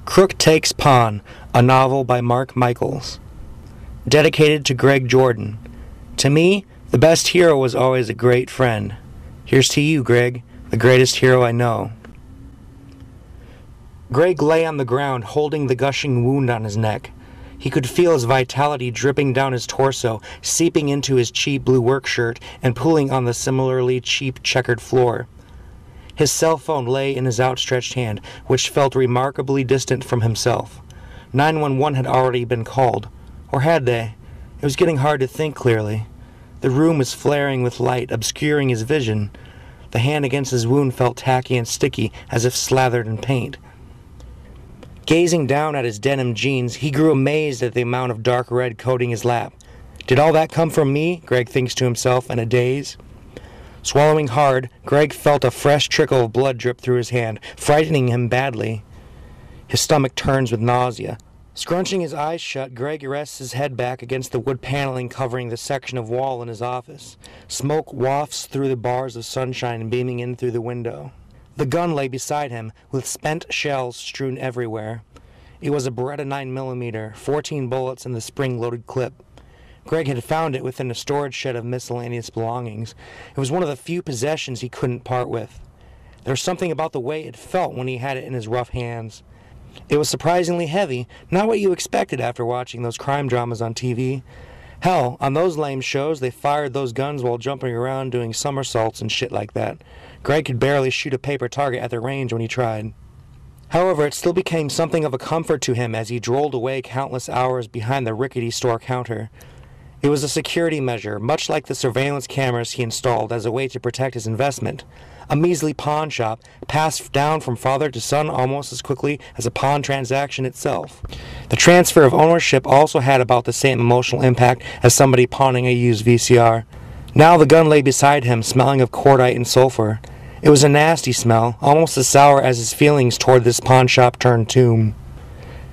Crook Takes Pawn, a novel by Mark Michaels. Dedicated to Greg Jordan. To me, the best hero was always a great friend. Here's to you, Greg, the greatest hero I know. Greg lay on the ground, holding the gushing wound on his neck. He could feel his vitality dripping down his torso, seeping into his cheap blue work shirt, and pooling on the similarly cheap checkered floor. His cell phone lay in his outstretched hand, which felt remarkably distant from himself. 911 had already been called. Or had they? It was getting hard to think clearly. The room was flaring with light, obscuring his vision. The hand against his wound felt tacky and sticky, as if slathered in paint. Gazing down at his denim jeans, he grew amazed at the amount of dark red coating his lap. Did all that come from me? Greg thinks to himself in a daze. Swallowing hard, Greg felt a fresh trickle of blood drip through his hand, frightening him badly. His stomach turns with nausea. Scrunching his eyes shut, Greg rests his head back against the wood paneling covering the section of wall in his office. Smoke wafts through the bars of sunshine beaming in through the window. The gun lay beside him, with spent shells strewn everywhere. It was a Beretta 9mm, 14 bullets in the spring-loaded clip. Greg had found it within a storage shed of miscellaneous belongings. It was one of the few possessions he couldn't part with. There was something about the way it felt when he had it in his rough hands. It was surprisingly heavy, not what you expected after watching those crime dramas on TV. Hell, on those lame shows, they fired those guns while jumping around doing somersaults and shit like that. Greg could barely shoot a paper target at the range when he tried. However, it still became something of a comfort to him as he drolled away countless hours behind the rickety store counter. It was a security measure, much like the surveillance cameras he installed as a way to protect his investment. A measly pawn shop, passed down from father to son almost as quickly as a pawn transaction itself. The transfer of ownership also had about the same emotional impact as somebody pawning a used VCR. Now the gun lay beside him, smelling of cordite and sulfur. It was a nasty smell, almost as sour as his feelings toward this pawn shop turned tomb.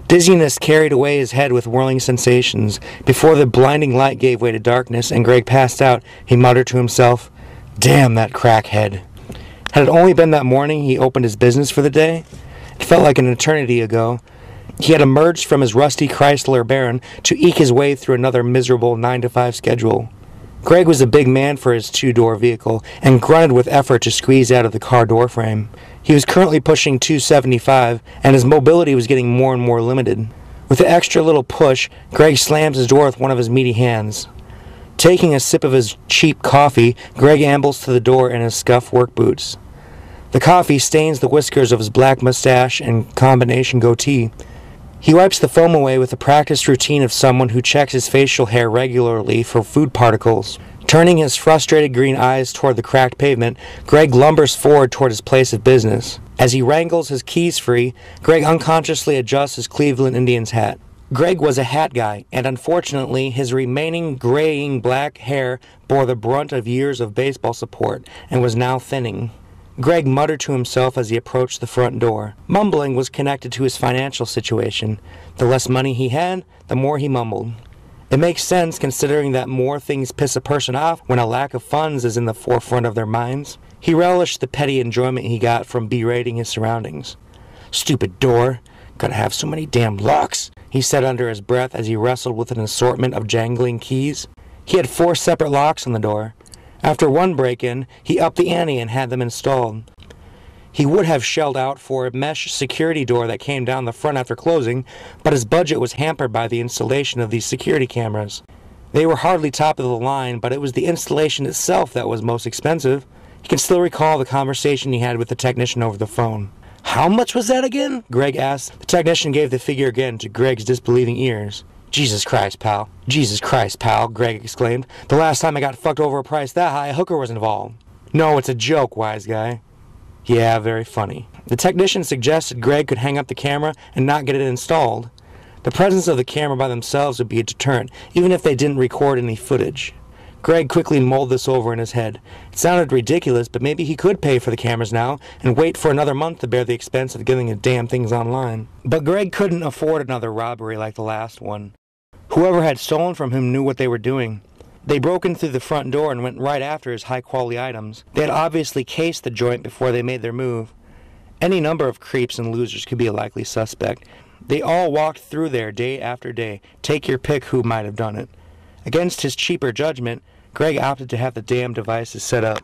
Dizziness carried away his head with whirling sensations. Before the blinding light gave way to darkness and Greg passed out, he muttered to himself, "Damn that crackhead." Had it only been that morning he opened his business for the day? It felt like an eternity ago. He had emerged from his rusty Chrysler Baron to eke his way through another miserable 9-to-5 schedule. Greg was a big man for his two-door vehicle and grunted with effort to squeeze out of the car door frame. He was currently pushing 275, and his mobility was getting more and more limited. With an extra little push, Greg slams his door with one of his meaty hands. Taking a sip of his cheap coffee, Greg ambles to the door in his scuffed work boots. The coffee stains the whiskers of his black mustache and combination goatee. He wipes the foam away with the practiced routine of someone who checks his facial hair regularly for food particles. Turning his frustrated green eyes toward the cracked pavement, Greg lumbers forward toward his place of business. As he wrangles his keys free, Greg unconsciously adjusts his Cleveland Indians hat. Greg was a hat guy, and unfortunately his remaining graying black hair bore the brunt of years of baseball support and was now thinning. Greg muttered to himself as he approached the front door. Mumbling was connected to his financial situation. The less money he had, the more he mumbled. It makes sense considering that more things piss a person off when a lack of funds is in the forefront of their minds. He relished the petty enjoyment he got from berating his surroundings. "Stupid door. Gotta have so many damn locks," he said under his breath as he wrestled with an assortment of jangling keys. He had 4 separate locks on the door. After one break-in, he upped the ante and had them installed. He would have shelled out for a mesh security door that came down the front after closing, but his budget was hampered by the installation of these security cameras. They were hardly top of the line, but it was the installation itself that was most expensive. He can still recall the conversation he had with the technician over the phone. "How much was that again?" Greg asked. The technician gave the figure again to Greg's disbelieving ears. Jesus Christ, pal. Jesus Christ, pal," Greg exclaimed. "The last time I got fucked over a price that high, a hooker was involved." "No, it's a joke, wise guy." "Yeah, very funny." The technician suggested Greg could hang up the camera and not get it installed. The presence of the camera by themselves would be a deterrent, even if they didn't record any footage. Greg quickly mulled this over in his head. It sounded ridiculous, but maybe he could pay for the cameras now and wait for another month to bear the expense of getting the damn things online. But Greg couldn't afford another robbery like the last one. Whoever had stolen from him knew what they were doing. They broke in through the front door and went right after his high-quality items. They had obviously cased the joint before they made their move. Any number of creeps and losers could be a likely suspect. They all walked through there day after day. Take your pick who might have done it. Against his cheaper judgment, Greg opted to have the damn devices set up.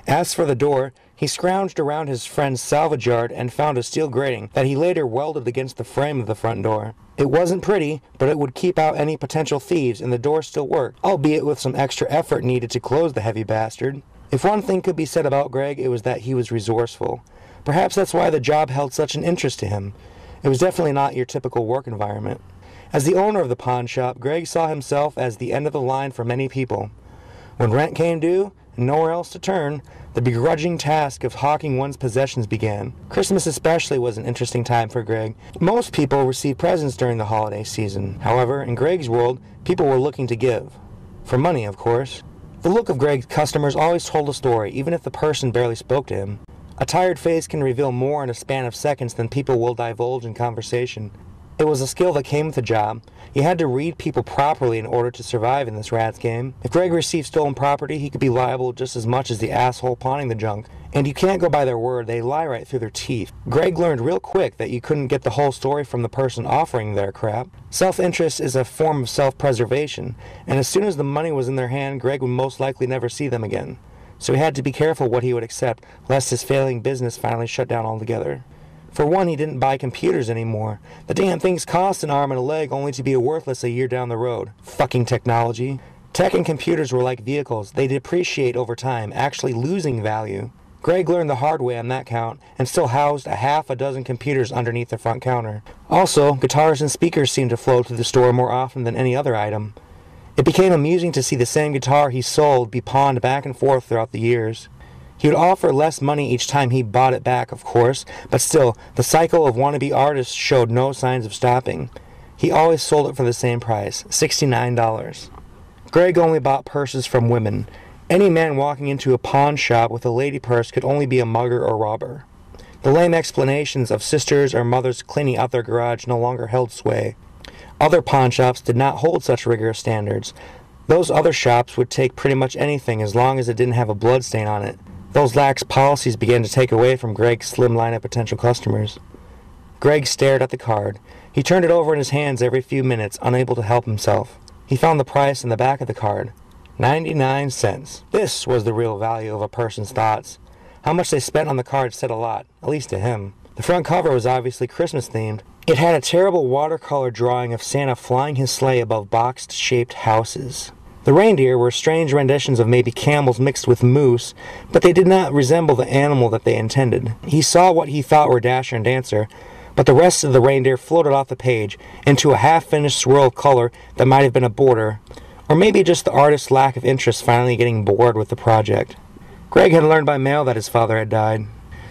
As for the door, he scrounged around his friend's salvage yard and found a steel grating that he later welded against the frame of the front door. It wasn't pretty, but it would keep out any potential thieves, and the door still worked, albeit with some extra effort needed to close the heavy bastard. If one thing could be said about Greg, it was that he was resourceful. Perhaps that's why the job held such an interest to him. It was definitely not your typical work environment. As the owner of the pawn shop, Greg saw himself as the end of the line for many people. When rent came due, and nowhere else to turn, the begrudging task of hawking one's possessions began. Christmas especially was an interesting time for Greg. Most people received presents during the holiday season. However, in Greg's world, people were looking to give. For money, of course. The look of Greg's customers always told a story, even if the person barely spoke to him. A tired face can reveal more in a span of seconds than people will divulge in conversation. It was a skill that came with the job. You had to read people properly in order to survive in this rat's game. If Greg received stolen property, he could be liable just as much as the asshole pawning the junk. And you can't go by their word, they lie right through their teeth. Greg learned real quick that you couldn't get the whole story from the person offering their crap. Self-interest is a form of self-preservation, and as soon as the money was in their hand, Greg would most likely never see them again. So he had to be careful what he would accept, lest his failing business finally shut down altogether. For one, he didn't buy computers anymore. The damn things cost an arm and a leg only to be worthless a year down the road. Fucking technology. Tech and computers were like vehicles. They depreciate over time, actually losing value. Greg learned the hard way on that count, and still housed a half a dozen computers underneath the front counter. Also, guitars and speakers seemed to flow to the store more often than any other item. It became amusing to see the same guitar he sold be pawned back and forth throughout the years. He would offer less money each time he bought it back, of course, but still, the cycle of wannabe artists showed no signs of stopping. He always sold it for the same price, $69. Greg only bought purses from women. Any man walking into a pawn shop with a lady purse could only be a mugger or robber. The lame explanations of sisters or mothers cleaning out their garage no longer held sway. Other pawn shops did not hold such rigorous standards. Those other shops would take pretty much anything as long as it didn't have a blood stain on it. Those lax policies began to take away from Greg's slim line of potential customers. Greg stared at the card. He turned it over in his hands every few minutes, unable to help himself. He found the price in the back of the card. 99 cents. This was the real value of a person's thoughts. How much they spent on the card said a lot, at least to him. The front cover was obviously Christmas-themed. It had a terrible watercolor drawing of Santa flying his sleigh above box-shaped houses. The reindeer were strange renditions of maybe camels mixed with moose, but they did not resemble the animal that they intended. He saw what he thought were Dasher and Dancer, but the rest of the reindeer floated off the page into a half-finished swirl of color that might have been a border, or maybe just the artist's lack of interest finally getting bored with the project. Greg had learned by mail that his father had died.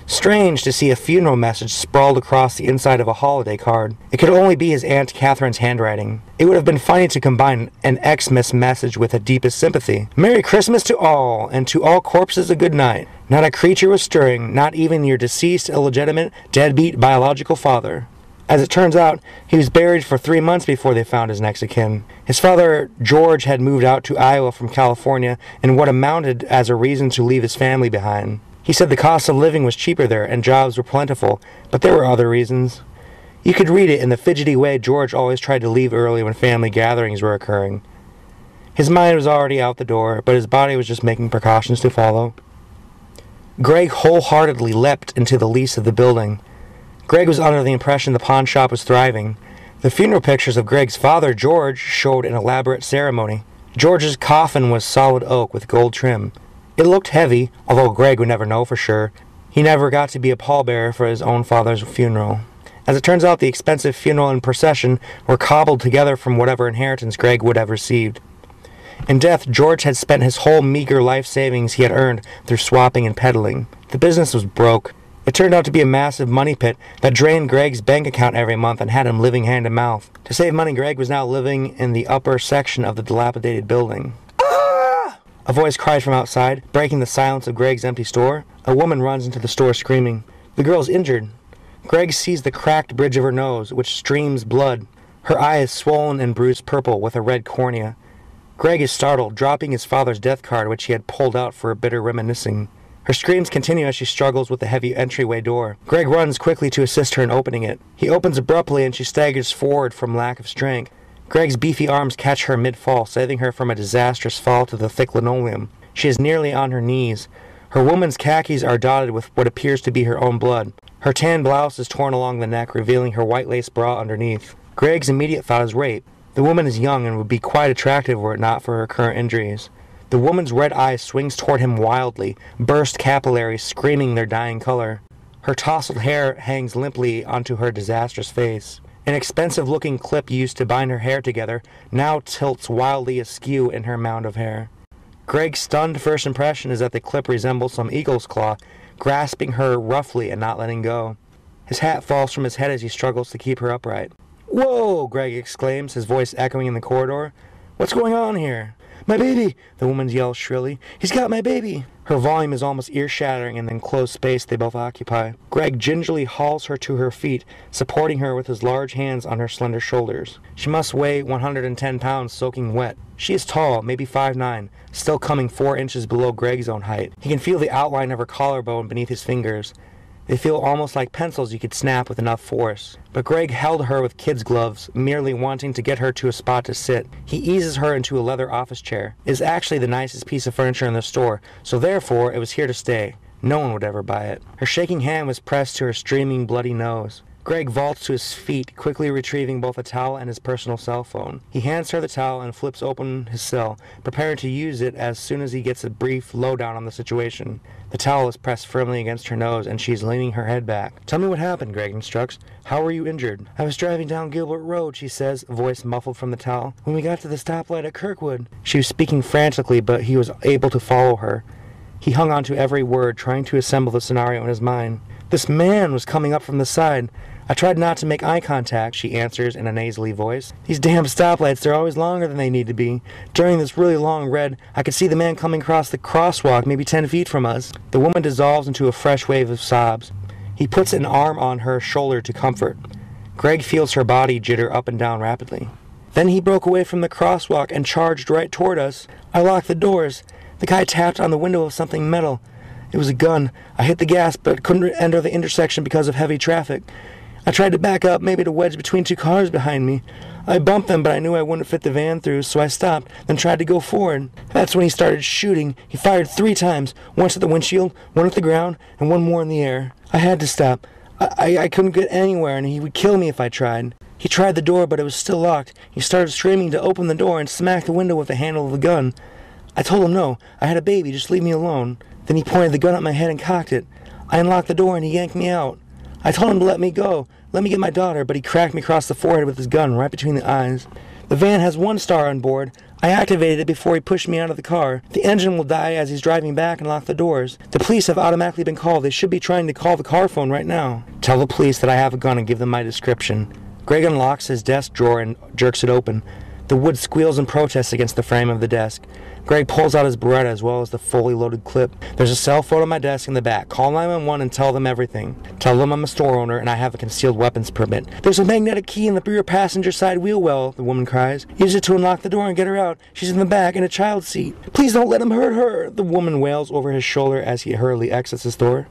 Strange to see a funeral message sprawled across the inside of a holiday card. It could only be his Aunt Catherine's handwriting. It would have been funny to combine an Xmas message with the deepest sympathy. Merry Christmas to all, and to all corpses a good night. Not a creature was stirring, not even your deceased, illegitimate, deadbeat biological father. As it turns out, he was buried for 3 months before they found his next of kin. His father, George, had moved out to Iowa from California in what amounted as a reason to leave his family behind. He said the cost of living was cheaper there and jobs were plentiful, but there were other reasons. You could read it in the fidgety way George always tried to leave early when family gatherings were occurring. His mind was already out the door, but his body was just making precautions to follow. Greg wholeheartedly leapt into the lease of the building. Greg was under the impression the pawn shop was thriving. The funeral pictures of Greg's father, George, showed an elaborate ceremony. George's coffin was solid oak with gold trim. It looked heavy, although Greg would never know for sure. He never got to be a pallbearer for his own father's funeral. As it turns out, the expensive funeral and procession were cobbled together from whatever inheritance Greg would have received. In death, George had spent his whole meager life savings he had earned through swapping and peddling. The business was broke. It turned out to be a massive money pit that drained Greg's bank account every month and had him living hand to mouth. To save money, Greg was now living in the upper section of the dilapidated building. A voice cries from outside, breaking the silence of Greg's empty store. A woman runs into the store screaming. The girl's injured. Greg sees the cracked bridge of her nose, which streams blood. Her eye is swollen and bruised purple with a red cornea. Greg is startled, dropping his father's death card, which he had pulled out for a bitter reminiscing. Her screams continue as she struggles with the heavy entryway door. Greg runs quickly to assist her in opening it. He opens abruptly and she staggers forward from lack of strength. Greg's beefy arms catch her mid-fall, saving her from a disastrous fall to the thick linoleum. She is nearly on her knees. Her woman's khakis are dotted with what appears to be her own blood. Her tan blouse is torn along the neck, revealing her white lace bra underneath. Greg's immediate thought is rape. The woman is young and would be quite attractive were it not for her current injuries. The woman's red eye swings toward him wildly, burst capillaries screaming their dying color. Her tousled hair hangs limply onto her disastrous face. An expensive-looking clip used to bind her hair together now tilts wildly askew in her mound of hair. Greg's stunned first impression is that the clip resembles some eagle's claw, grasping her roughly and not letting go. His hat falls from his head as he struggles to keep her upright. "Whoa!" Greg exclaims, his voice echoing in the corridor. "What's going on here?" "My baby!" the woman yells shrilly. "He's got my baby!" Her volume is almost ear-shattering in the enclosed space they both occupy. Greg gingerly hauls her to her feet, supporting her with his large hands on her slender shoulders. She must weigh 110 pounds soaking wet. She is tall, maybe 5'9", still coming 4 inches below Greg's own height. He can feel the outline of her collarbone beneath his fingers. They feel almost like pencils you could snap with enough force. But Greg held her with kid's gloves, merely wanting to get her to a spot to sit. He eases her into a leather office chair. It is actually the nicest piece of furniture in the store, so therefore it was here to stay. No one would ever buy it. Her shaking hand was pressed to her streaming, bloody nose. Greg vaults to his feet, quickly retrieving both a towel and his personal cell phone. He hands her the towel and flips open his cell, preparing to use it as soon as he gets a brief lowdown on the situation. The towel is pressed firmly against her nose, and she is leaning her head back. "Tell me what happened," Greg instructs. "How were you injured?" "I was driving down Gilbert Road," she says, a voice muffled from the towel, "when we got to the stoplight at Kirkwood." She was speaking frantically, but he was able to follow her. He hung on to every word, trying to assemble the scenario in his mind. "This man was coming up from the side. I tried not to make eye contact," she answers in a nasally voice. "These damn stoplights, they're always longer than they need to be. During this really long red, I could see the man coming across the crosswalk maybe 10 feet from us." The woman dissolves into a fresh wave of sobs. He puts an arm on her shoulder to comfort. Greg feels her body jitter up and down rapidly. "Then he broke away from the crosswalk and charged right toward us. I locked the doors. The guy tapped on the window of something metal. It was a gun. I hit the gas but couldn't enter the intersection because of heavy traffic. I tried to back up, maybe to wedge between 2 cars behind me. I bumped them, but I knew I wouldn't fit the van through, so I stopped, then tried to go forward. That's when he started shooting. He fired 3 times, once at the windshield, one at the ground, and one more in the air. I had to stop. I couldn't get anywhere, and he would kill me if I tried. He tried the door, but it was still locked. He started screaming to open the door and smacked the window with the handle of the gun. I told him no. I had a baby, just leave me alone. Then he pointed the gun at my head and cocked it. I unlocked the door, and he yanked me out. I told him to let me go, let me get my daughter, but he cracked me across the forehead with his gun right between the eyes. The van has 1 star on board. I activated it before he pushed me out of the car. The engine will die as he's driving back and lock the doors. The police have automatically been called. They should be trying to call the car phone right now. Tell the police that I have a gun and give them my description. Greg unlocks his desk drawer and jerks it open. The wood squeals in protest against the frame of the desk. Greg pulls out his Beretta as well as the fully loaded clip. "There's a cell phone on my desk in the back. Call 911 and tell them everything. Tell them I'm a store owner and I have a concealed weapons permit." "There's a magnetic key in the rear passenger side wheel well," the woman cries. "Use it to unlock the door and get her out. She's in the back in a child's seat." "Please don't let him hurt her," the woman wails over his shoulder as he hurriedly exits the store.